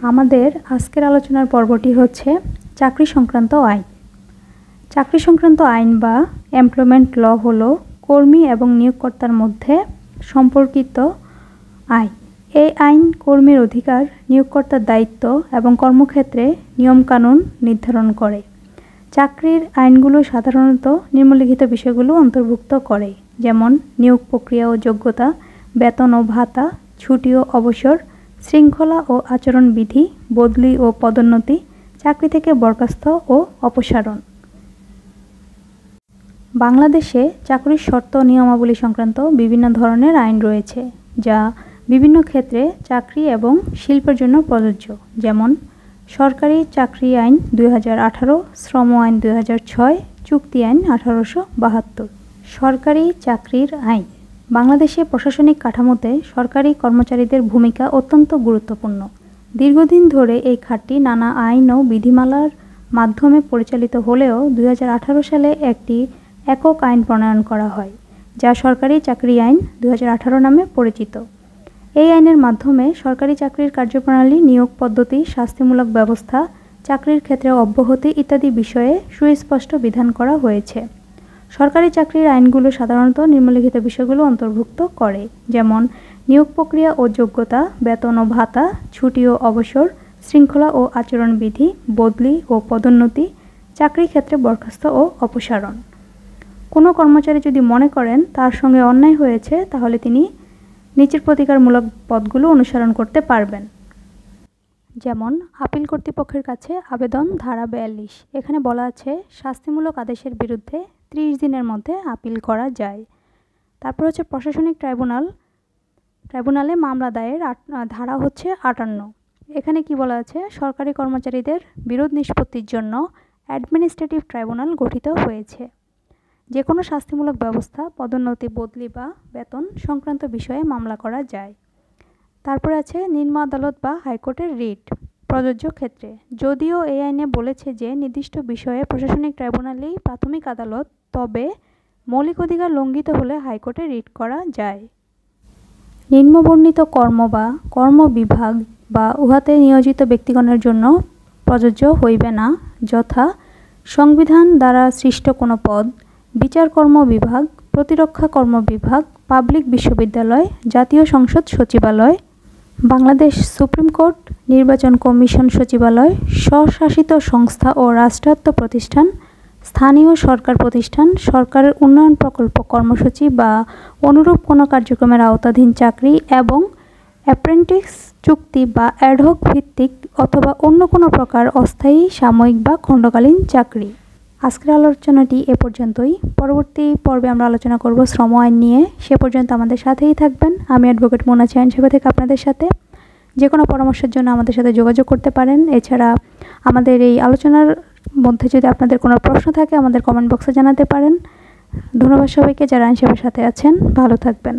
আমাদের আজকের আলোচনার পর্বটি হচ্ছে চাকরি সংক্রান্ত আইন। চাকরি সংক্রান্ত আইন বা এমপ্লয়মেন্ট ল হলো কর্মী এবং নিয়োগকর্তার মধ্যে সম্পর্কিত আইন। এই আইন কর্মীর অধিকার, নিয়োগকর্তার দায়িত্ব এবং কর্মক্ষেত্রে নিয়মকানুন নির্ধারণ করে। চাকরির আইনগুলো সাধারণত নিম্নলিখিত বিষয়গুলো অন্তর্ভুক্ত করে, যেমন নিয়োগ প্রক্রিয়া ও যোগ্যতা, বেতন ও ভাতা, ছুটি ও অবসর, শৃঙ্খলা ও আচরণবিধি, বদলি ও পদোন্নতি, চাকরি থেকে বরখাস্ত ও অপসারণ। বাংলাদেশে চাকরির শর্ত ও নিয়মাবলী সংক্রান্ত বিভিন্ন ধরনের আইন রয়েছে, যা বিভিন্ন ক্ষেত্রে চাকরি এবং শিল্পের জন্য প্রযোজ্য, যেমন সরকারি চাকরি আইন 2018, শ্রম আইন 2006, চুক্তি আইন 1872। সরকারি চাকরির আইন। বাংলাদেশে প্রশাসনিক কাঠামোতে সরকারি কর্মচারীদের ভূমিকা অত্যন্ত গুরুত্বপূর্ণ। দীর্ঘদিন ধরে এই খাতটি নানা আইন ও বিধিমালার মাধ্যমে পরিচালিত হলেও 2018 সালে একটি একক আইন প্রণয়ন করা হয়, যা সরকারি চাকরি আইন 2018 নামে পরিচিত। এই আইনের মাধ্যমে সরকারি চাকরির কার্যপ্রণালী, নিয়োগ পদ্ধতি, শাস্তিমূলক ব্যবস্থা, চাকরির ক্ষেত্রে অব্যাহতি ইত্যাদি বিষয়ে সুস্পষ্ট বিধান করা হয়েছে। সরকারি চাকরির আইনগুলো সাধারণত নিম্নলিখিত বিষয়গুলো অন্তর্ভুক্ত করে, যেমন নিয়োগ প্রক্রিয়া ও যোগ্যতা, বেতন ও ভাতা, ছুটি ও অবসর, শৃঙ্খলা ও আচরণবিধি, বদলি ও পদোন্নতি, চাকরি ক্ষেত্রে বরখাস্ত ও অপসারণ। কোনো কর্মচারী যদি মনে করেন তার সঙ্গে অন্যায় হয়েছে, তাহলে তিনি নিচের প্রতিকারমূলক পথগুলো অনুসরণ করতে পারবেন, যেমন আপিল কর্তৃপক্ষের কাছে আবেদন, ধারা 42। এখানে বলা আছে শাস্তিমূলক আদেশের বিরুদ্ধে 30 দিনের মধ্যে আপিল করা যায়। তারপর হচ্ছে প্রশাসনিক ট্রাইব্যুনালে মামলা দায়ের, ধারা হচ্ছে 58। এখানে কি বলা আছে, সরকারি কর্মচারীদের বিরোধ নিষ্পত্তির জন্য অ্যাডমিনিস্ট্রেটিভ ট্রাইব্যুনাল গঠিত হয়েছে। যে কোনো শাস্তিমূলক ব্যবস্থা, পদোন্নতি, বদলি বা বেতন সংক্রান্ত বিষয়ে মামলা করা যায়। তারপর আছে নিম্ন আদালত বা হাইকোর্টের রিট প্রযোজ্য ক্ষেত্রে। যদিও এই আইনে বলেছে যে নির্দিষ্ট বিষয়ে প্রশাসনিক ট্রাইব্যুনালই প্রাথমিক আদালত, তবে মৌলিক অধিকার লঙ্ঘিত হলে হাইকোর্টে রিট করা যায়। নিম্নবর্ণিত কর্ম বা কর্মবিভাগ বা উহাতে নিয়োজিত ব্যক্তিগণের জন্য প্রযোজ্য হইবে না, যথা সংবিধান দ্বারা সৃষ্ট কোনো পদ, বিচার কর্ম বিভাগ, প্রতিরক্ষা কর্ম বিভাগ, পাবলিক বিশ্ববিদ্যালয়, জাতীয় সংসদ সচিবালয়, বাংলাদেশ সুপ্রিম কোর্ট, নির্বাচন কমিশন সচিবালয়, স্বশাসিত সংস্থা ও রাষ্ট্রায়ত্ত প্রতিষ্ঠান, স্থানীয় সরকার প্রতিষ্ঠান, সরকারের উন্নয়ন প্রকল্প কর্মসূচি বা অনুরূপ কোনো কার্যক্রমের আওতাধীন চাকরি এবং অ্যাপ্রেন্টিস চুক্তি বা অ্যাডহক ভিত্তিক অথবা অন্য কোনো প্রকার অস্থায়ী, সাময়িক বা খণ্ডকালীন চাকরি। আজকের আলোচনাটি এ পর্যন্তই। পরবর্তী পর্বে আমরা আলোচনা করব শ্রম আইন নিয়ে। সে পর্যন্ত আমাদের সাথেই থাকবেন। আমি অ্যাডভোকেট মোনাচি, আইনসেবা থেকে আপনাদের সাথে। যে কোনো পরামর্শের জন্য আমাদের সাথে যোগাযোগ করতে পারেন। এছাড়া আমাদের এই আলোচনার মধ্যে যদি আপনাদের কোনো প্রশ্ন থাকে, আমাদের কমেন্ট বক্সে জানাতে পারেন। ধন্যবাদ সবাইকে যারা আইনসেবার সাথে আছেন। ভালো থাকবেন।